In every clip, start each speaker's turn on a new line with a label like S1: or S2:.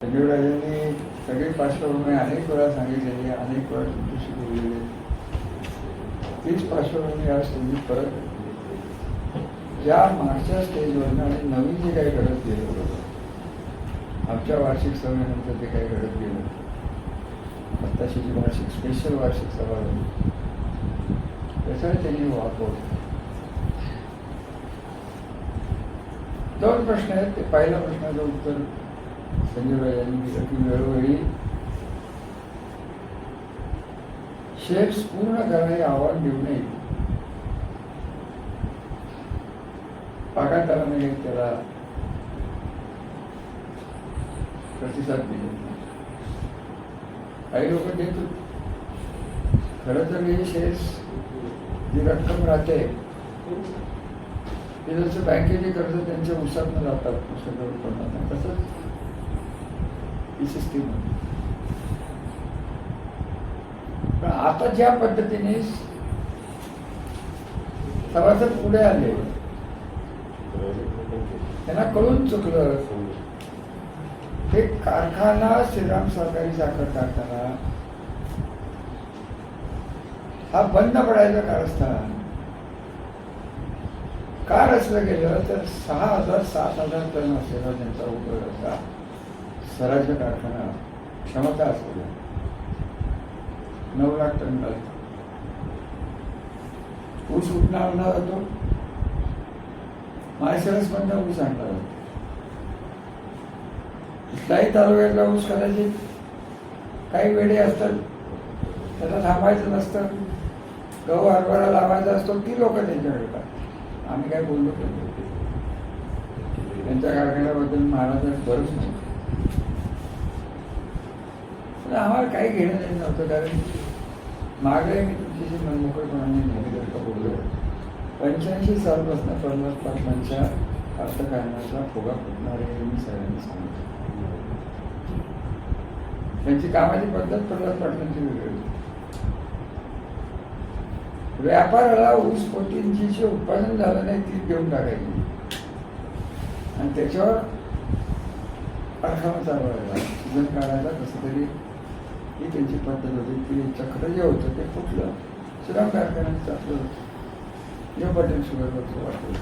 S1: संजीवराजांनी सगळी पार्श्वभूमी अनेक वेळा सांगितलेली, अनेक वेळा तुमच्याशी बोललेली. तीच पार्श्वभूमी आज तुम्ही परत ज्या मागच्या स्टेजवरनं आणि नवीन जे काही घडत गेलं बरोबर, आमच्या वार्षिक सभेनंतर जे काही घडत गेलं, आत्ताची जी वार्षिक स्पेशल वार्षिक सभा झाली त्याच्यावर त्यांनी वापरलं. दोन प्रश्न आहेत. ते पहिल्या प्रश्नाचं उत्तर संजीवराजांनी दिलं की वेळोवेळी शेअर्स पूर्ण करणे आव्हान देऊ नये. बागायतदारांनी त्याला प्रतिसाद दिले. काही लोक देत खरं तर हे शेअर्स जी रक्कम राहते ते जसं बँकेचे कर्ज त्यांच्या उसातनं जातात पुस्तकावर पडतात तसंच ही सिस्टीम होती. पण आता ज्या पद्धतीने सभासद पुढे आले त्यांना कळून चुकलं ते कारखाना श्रीराम सहकारी साखर कारखाना हा बंद पडायचं कारस्थान का रचलं गेलं तर 6,000-7,000 टन असलेला त्यांचा उपयोगाचा स्वराज्य कारखाना क्षमता असलेला 9 लाख टन ऊस कुठला आणला जातो, माळशिरसमधनं ऊस आणला जातो. कुठल्याही तालुक्यातला ऊस कदाचित काही वेळे असतात त्याला थांबायचं नसतं, गहू हरभरा लावायचा असतो, ती लोक त्यांच्याकडे येतात. आम्ही काय बोललो त्यांच्या कारखान्याबद्दल महाराजांना बरंच नाही, पण आम्हाला काही घेणं देणं नव्हतं. कारण मागे मी तुमच्याशी मनमोकळेपणाने नेहमी बोललो 85 सालपासून प्रल्हाद पाटलांच्या अर्थकारणाचा फुगा फुटणार आहे मी सगळ्यांनी सांगितलं. त्यांची कामाची पद्धत प्रल्हाद पाटलांची वेगळी. व्यापाराला ऊस पोतींची जे उत्पादन झालं नाही ती देऊन टाकायची आणि त्याच्यावर कारखाना चालवायला सीझन काढायला कसं तरी ही त्यांची पद्धत होती. ती चक्र जे होतं ते फुटलं. श्रीराम कारखान्याचं आपलं जे पटेल शुगरवरचं वाटलं.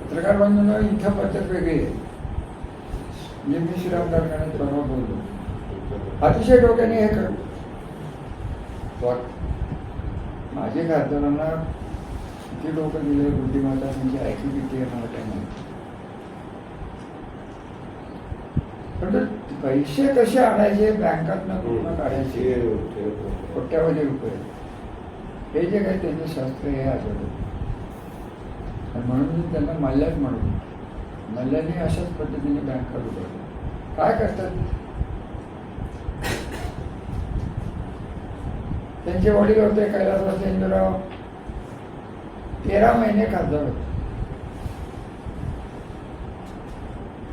S1: पत्रकार बांधून इथं पद्धत वेगळी आहे. म्हणजे मी श्रीराम कारखान्यात परवा बोललो अतिशय डोक्याने हे कर माझे खासदारांना किती लोक दिले बुद्धिमत्ता त्यांची ऐकली किती आहे मला काही माहिती. पण पैसे कसे आणायचे बँकातनं पूर्ण काढायचे कोट्यावधी रुपये हे जे काही त्यांचं शास्त्र हे आठवलं. म्हणून त्यांना मल्ल्यात म्हणून मल्ल्याने अशाच पद्धतीने बँका उघडल्या. काय करतात त्यांचे वडील होते कैलासवासी इंदुराव 13 महिने खासदार होते.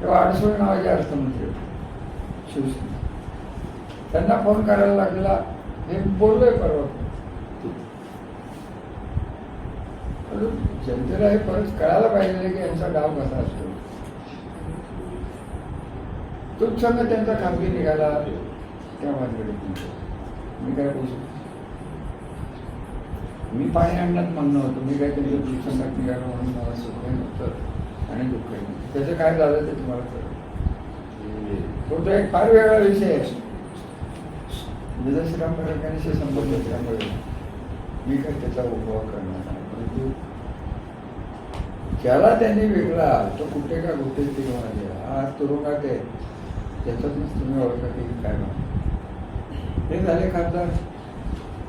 S1: तेव्हा अडसूळ नावाचे अर्थमंत्री होते शिवसेना. त्यांना फोन करायला लागला हे बोललोय परवा. जनतेला हे परत कळायला पाहिजे की यांचा डाव कसा असतो. तुझ संग त्यांचा खासगी निघाला त्या माझ्याकडे मी काय बोलू शकतो. मी पाणी आणण्यात म्हणणं होतं. मी काय त्यांच्या दुःखसंगात निघालं म्हणून मला सुखही नव्हतं आणि दुःखही नव्हतं. त्याचं काय झालं ते तुम्हाला कळलं. तो एक फार वेगळा विषय आहे. श्रीराम कारखान्याशी संबंध असल्यामुळे मी काय त्याचा उपभोग करणार नाही. परंतु ज्याला त्यांनी वेगळा तो कुठे का कुठे ते म्हणाले आज तुरुंगात आहे त्याच्यातूनच तुम्ही ओळखा की काय म्हणा. हे झाले खासदार.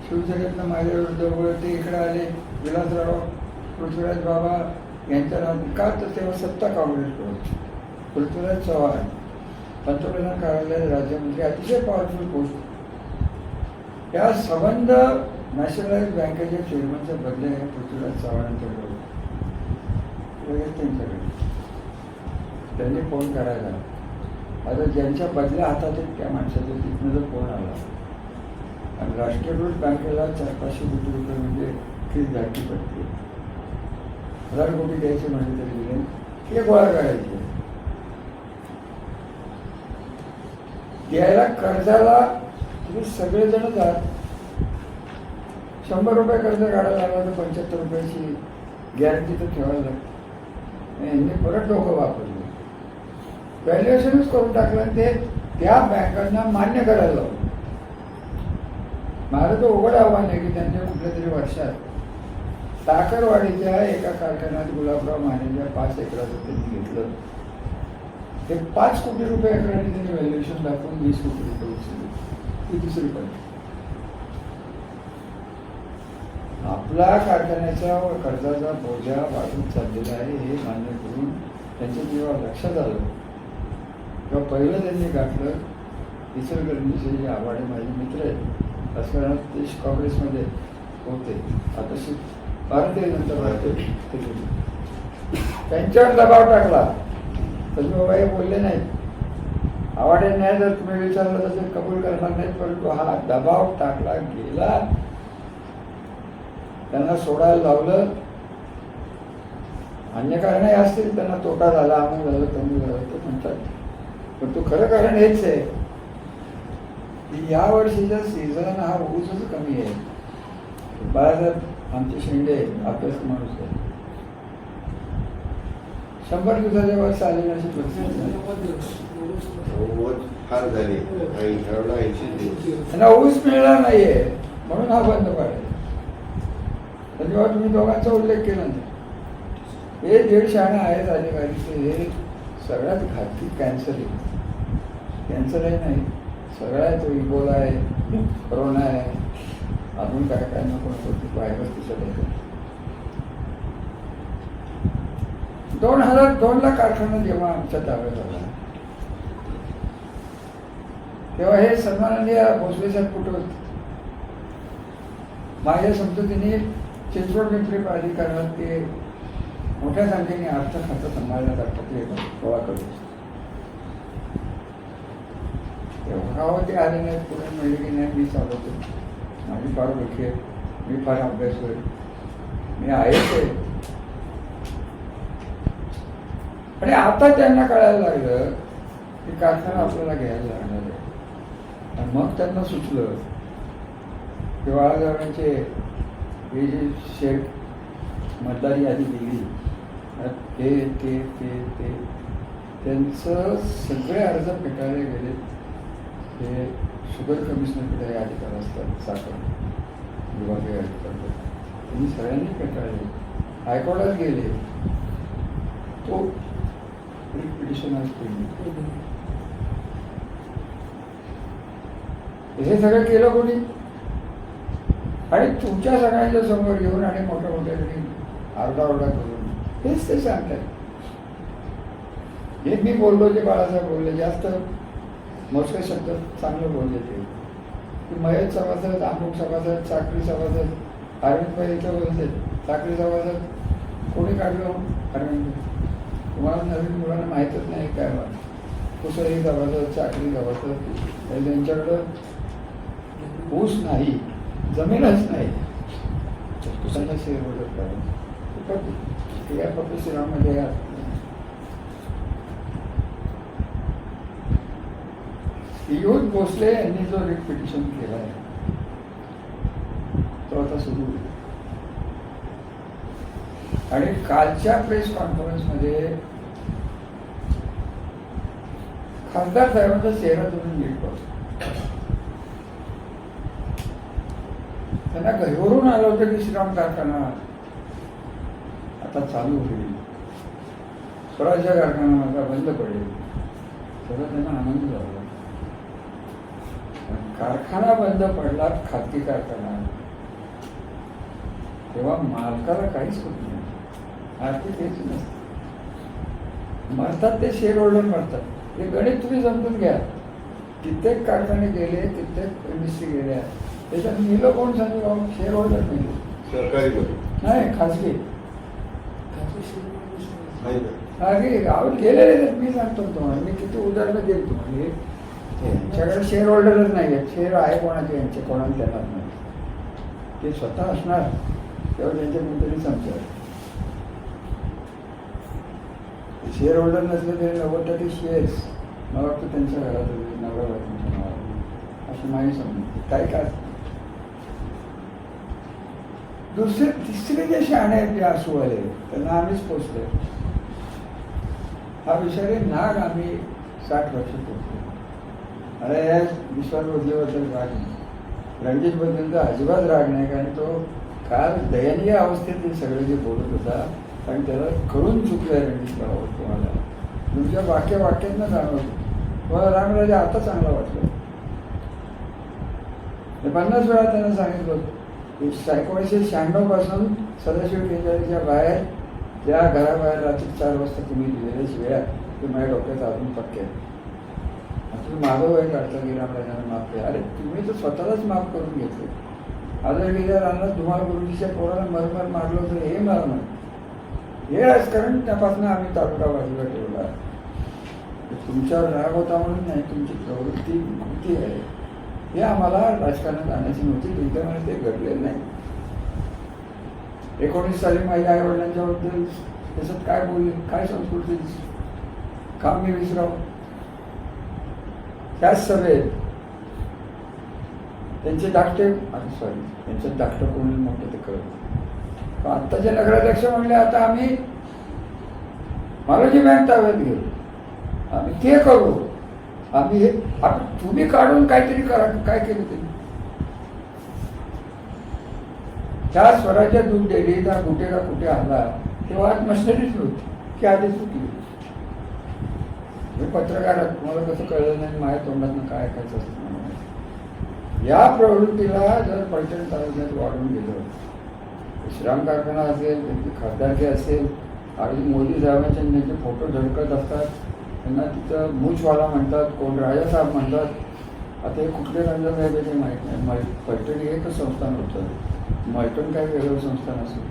S1: शिवसेनेतनं माझ्या विरुद्ध ते इकडे आले. विलासराव पृथ्वीराज बाबा यांच्या का तर तेव्हा सत्ता काँग्रेसकडून. पृथ्वीराज चव्हाण पंतप्रधान कार्यालयात राज्यमंत्री अतिशय पॉवरफुल पोस्ट. या संबंध नॅशनलाइज बँकेच्या चेअरमनचे बदले पृथ्वीराज चव्हाणांच्याकडे त्यांच्याकडे त्यांनी फोन करायला. आता ज्यांच्या बदल्या हातात त्या माणसाचा तिथनं जर फोन आला आणि राष्ट्रीयकृत बँकेला 400-500 कोटी रुपये म्हणजे फीस धाटी पडते. 1000 कोटी द्यायचे म्हणजे तरी हे गोळा करायचे. द्यायला कर्जाला तुम्ही सगळेजण जात. 100 रुपये कर्ज काढायला लागला तर 75 रुपयाची गॅरंटी तर ठेवायला लागते. यांनी परत डोकं वापरलं, व्हॅल्युएशनच करून टाकलं आणि ते त्या बँकांना मान्य करायला लावलं. माझं तर उघड आव्हान आहे की त्यांच्या कुठल्या तरी वर्षात साखरवाडीच्या एका कारखान्यात गुलाबराव मानेच्या 5 एकराचं त्यांनी घेतलं. ते 5 कोटी रुपये एकराने त्यांनी व्हॅल्युएशन दाखवून 20 कोटी रुपये उचलले. ही दुसरी पण आपला कारखान्याचा व कर्जाचा बोजा वाढून चाललेला आहे हे मान्य करून त्यांच्या जेव्हा लक्षात आलं तेव्हा पहिलं त्यांनी गाठलं इचलकरंजीचे जे आवाडे माझे मित्र आहेत, राजकारणात ते काँग्रेसमध्ये होते, आता भारतीय जनता पार्टी, त्यांच्यावर दबाव टाकला. बाबा हे बोलले नाहीत, आवाडे नाही जर तुम्ही विचारलं तर ते कबूल करणार नाहीत, परंतु हा दबाव टाकला गेला, त्यांना सोडायला लावलं. अन्य कारणही असतील, त्यांना तोटा झाला, अमुक झालं, तमुक झालं ते म्हणतात, पण तो खरं कारण हेच आहे की या वर्षीचा सीझन हा ऊसच कमी आहे. बाळासाहेब आमचे शेंडे अभ्यास माणूस आहे, 100 दिवसाच्या वर चालेल अशी परिस्थिती
S2: फार झाली.
S1: त्यांना ऊस मिळणार नाहीये म्हणून हा बंद पाडेल. तर जेव्हा तुम्ही दोघांचा उल्लेख केला ना, हे 150 आहेत अधिकारीचे, हे सगळ्यात घातकी कॅन्सर आहे. कॅन्सरही नाही, सगळ्या तो इबोला आहे, कोरोना आहे, अजून काय काय नको नको व्हायरस दिसत आहे. 2002ला कारखाना जेव्हा आमच्या ताब्यात आला तेव्हा हे सन्माननीय भोसले साहेब कुठे होते. माझ्या समजुतीने चिंचवड पिंपरी प्राधिकरणात ते मोठ्या संख्येने अर्थ खातं सांभाळण्यासाठी गोळा करतो. तेव्हा ते आले नाहीत, पुढे मिळले की नाही, मी चालवतो, माझी फार ओळखी आहे, मी फार अभ्यास होईल, मी आहेच आहे. आणि आता त्यांना कळायला लागलं की कारखाना आपल्याला घ्यायला लागणार आहे. आणि मग त्यांना सुचलं की बाळासाहेबांचे हे जे शेड मतदारी यादी दिली ते त्यांचं सगळे अर्ज फेटाळले गेले. ते शुगर कमिशनरकडे अधिकार असतात, साखर विभागीय अधिकार, त्यांनी सगळ्यांनी फेटाळले, हायकोर्टात गेले, तो पिटिशन आज केली. हे सगळं केलं कोणी? आणि तुमच्या सगळ्यांच्या समोर येऊन आणि मोठ्या मोठ्या आरडाओरडा करून हेच ते सांगतात. हे मी बोललो जे बाळासाहेब बोलले, जास्त मोजके शब्द चांगलं बोलले ते की महेश सभासद, अमुक सभासद, साखरी सभासद, अरविंद भाई इथं बोलते साखरी सभासद कोणी काढलं? अरविंद, तुम्हाला नवीन मुलांना माहीतच नाही काय कुसरी सभासद, साखरी सभासद, त्यांच्याकडं ऊस नाही, जमीनच नाही, त्यांना शेअर होल्डर काढून या फक्त श्रीरामध्ये येऊन भोसले यांनी जो रिट पिटिशन केला आहे तो आता सुरू होईल. आणि कालच्या प्रेस कॉन्फरन्समध्ये खासदार साहेबांचा चेहरा तुम्ही नीट बघा. त्यांना घरीवरून आलं होतं की श्रीराम कारखाना आता चालू होईल, स्वराज्य कारखाना आता बंद पडेल, सगळं त्यांना आनंद झाला. कारखाना बंद पडला, खाजगी कारखाना, तेव्हा मालकाला काहीच होत नाही, आर्थिक हेच नसतं. मरतात ते शेअर होल्डर मरतात. हे गणित तुम्ही समजून घ्या. कित्येक कारखाने गेले, कित्येक इंडस्ट्री गेल्या, त्याच्यात निलं कोण सांगू? शेअर होल्डर नाही,
S2: सरकारी
S1: नाही, खाजगी गावात गेलेले. मी सांगतो तुम्हाला, मी किती उदाहरणं देईल तुम्हाला. यांच्याकडे शेअर होल्डरच नाही आहेत, शेअर आहे कोणाचे, यांचे कोणाला देणार नाही, ते स्वतः असणार तेव्हा त्यांच्या कोणतरी समजेल. शेअर होल्डर नसले तरी 90% शेअर्स मला वाटतं त्यांच्या घरात नवरा बायकोच्या नावावर असं नाही समजत काय काय. दुसरे तिसरे जे शहाणे आहेत जे आसूवाले त्यांना आम्हीच पोचतोय. हा विषारी नाग आम्ही 60 वर्ष पोचतो. अरे या विश्वास बदलेबद्दल राग नाही, रणजितबद्दल तर अजिबात राग नाही, कारण तो काल दयनीय अवस्थेत ते सगळे जे बोलत होता कारण त्याला करून चुकलं रणजित राव तुम्हाला तुमच्या वाक्यातनं जाणवतं. तुम्हाला रामराजे आता चांगला वाटलं. 50 वेळा त्यांना सांगितलं होतं की 1996 पासून सदाशिव केंद्राच्या बाहेर त्या घराबाहेर रात्री 4 वाजता तुम्ही दिलेल्या शिव्या ते माझ्या डोक्यात अजून पक्के आहेत. तुम्ही माझं वय काढता की रामराजांना माफ केलं. अरे तुम्ही तर स्वतःलाच माफ करून घेतले. आदर गेल्या रानात तुम्हाला गुरुजीच्या पोराला मरमर मारलं होतं हे मला माहिती. हे राजकारण त्यापासून आम्ही तालुका बाजूला ठेवला. तुमच्यावर राग होता म्हणून नाही, तुमची प्रवृत्ती कृती आहे हे आम्हाला राजकारणात आणण्याची नव्हती. तुमच्यामुळे ते घडलेलं नाही. 19 साली माझ्या आई वडिलांच्या बद्दल त्याच्यात काय बोलले, काय संस्कृती काम मी विसरावं. त्याच सभेत त्यांचे धाकटे त्यांचे धाकटं कोणी मोठं ते कळत. आत्ताचे नगराध्यक्ष म्हणले आता आम्ही मालोजी बँक ताब्यात घेऊ, आम्ही ते करू, आम्ही हे तुम्ही काढून काहीतरी करा. काय केलं त्यांनी? त्या स्वराज्यात दूध दिली त्या कुठे आला तेव्हा आज मशिनरीच नव्हती की आधी चुकली. हे पत्रकारात तुम्हाला कसं कळलं नाही माझ्या तोंडातनं काय ऐकायचं असतं. या प्रवृत्तीला जर पर्यटन तालुक्यात वाढून गेलं, श्राम कारखाना असेल, त्यांची खासदारकी असेल, अगदी मोदी साहेबांचे त्यांचे फोटो झळकत असतात, त्यांना तिथं मूछवाला म्हणतात, कोण राजासाहेब म्हणतात. आता हे कुठले रंजन आहे ते माहीत नाही. पर्यटन हे एकच संस्थान होतं, मर्टन काही वेगळं संस्थान असेल.